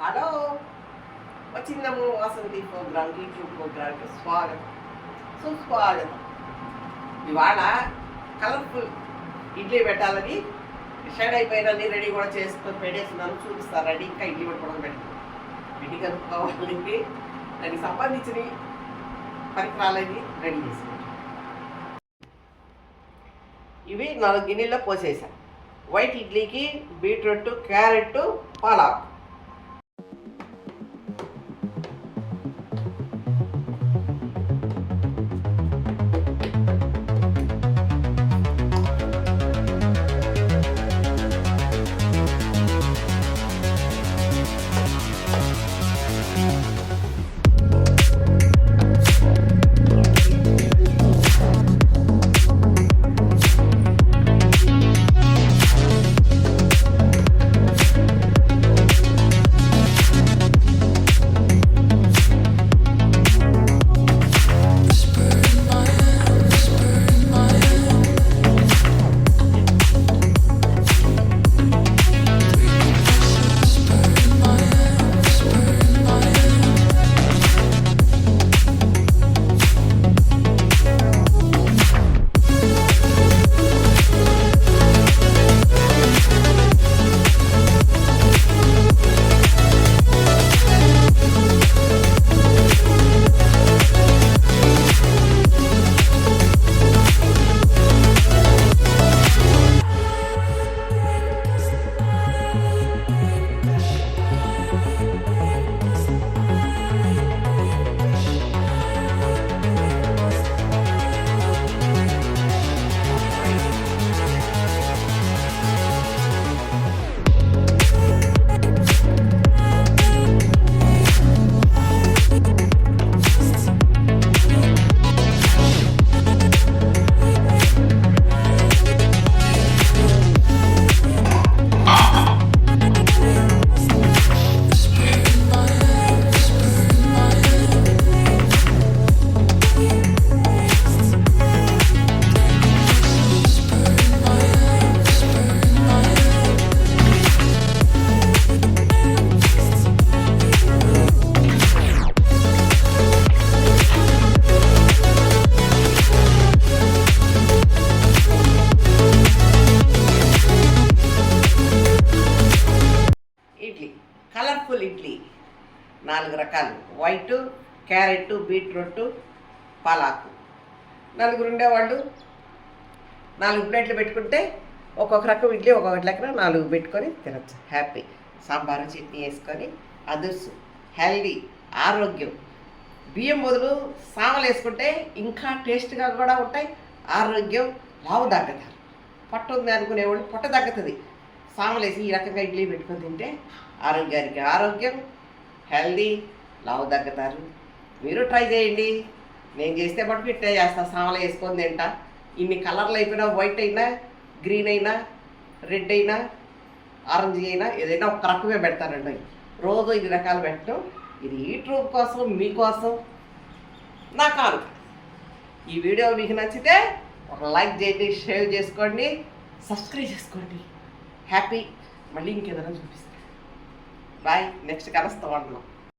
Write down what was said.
Hello, వచ్చిందము Vasanthi ప్రోగ్రామ్కి, YouTube ప్రోగ్రామ్కి స్వాగతం, సుస్వాగతం. ఇవాళ కలర్ఫుల్ ఇడ్లీ పెట్టాలని డిసైడ్ అయిపోయినని రెడీ కూడా చేసుకొని పెట్టేస్తున్నాను. చూపిస్తాను. రెడీ ఇంకా ఇడ్లీ పెట్టుకోవడం పెట్టాను. పిండి కలుపుకోవాలండి. దానికి సంబంధించిన పరికరాలన్నీ రెడీ చేసుకుంటాను. ఇవి 4 గిన్నెల్లో పోసేసాను. వైట్ ఇడ్లీకి బీట్రూట్, క్యారెట్, పాలాకు. కలర్ఫుల్ ఇడ్లీ 4 రకాలు: వైట్, క్యారెట్, బీట్రూట్, పాలాకు. 4 ఉండేవాళ్ళు 4 ప్లేట్లు పెట్టుకుంటే ఒక్కొక్క రకం ఇడ్లీ ఒక్కొక్క లెక్కన 4 పెట్టుకొని తినచ్చు. హ్యాపీ. సాంబారు, చట్నీ వేసుకొని అదుర్సు. హెల్దీ, ఆరోగ్యం. బియ్యం బదులు సామలు వేసుకుంటే ఇంకా టేస్ట్గా కూడా ఉంటాయి. ఆరోగ్యం, లావు తగ్గుతారు. పొట్ట ఉంది అనుకునేవాళ్ళు పొట్ట తగ్గుతుంది. సామలు వేసి ఈ రకంగా ఇడ్లీ పెట్టుకొని తింటే ఆరోగ్యానికి ఆరోగ్యం, హెల్దీ, లావు తగ్గుతారు. మీరు ట్రై చేయండి. నేను చేస్తే మటుకు ఇట్టే చేస్తా. సామలు వేసుకొని తింటా. ఇన్ని కలర్లు అయిపోయినా, వైట్ అయినా, గ్రీన్ అయినా, రెడ్ అయినా, ఆరెంజ్ అయినా ఏదైనా ఒక రకమే పెడతానండి. రోజు 5 రకాలు పెట్టడం. ఇది యూట్యూబ్ కోసం, మీకోసం, నా కాను. ఈ వీడియో మీకు నచ్చితే ఒక లైక్ చేయండి, షేర్ చేసుకోండి, సబ్స్క్రైబ్ చేసుకోండి. హ్యాపీ. మళ్ళీ ఇంకేదైనా చూపిస్తాను. బాయ్. నెక్స్ట్ కలుస్తూ ఉంటాం.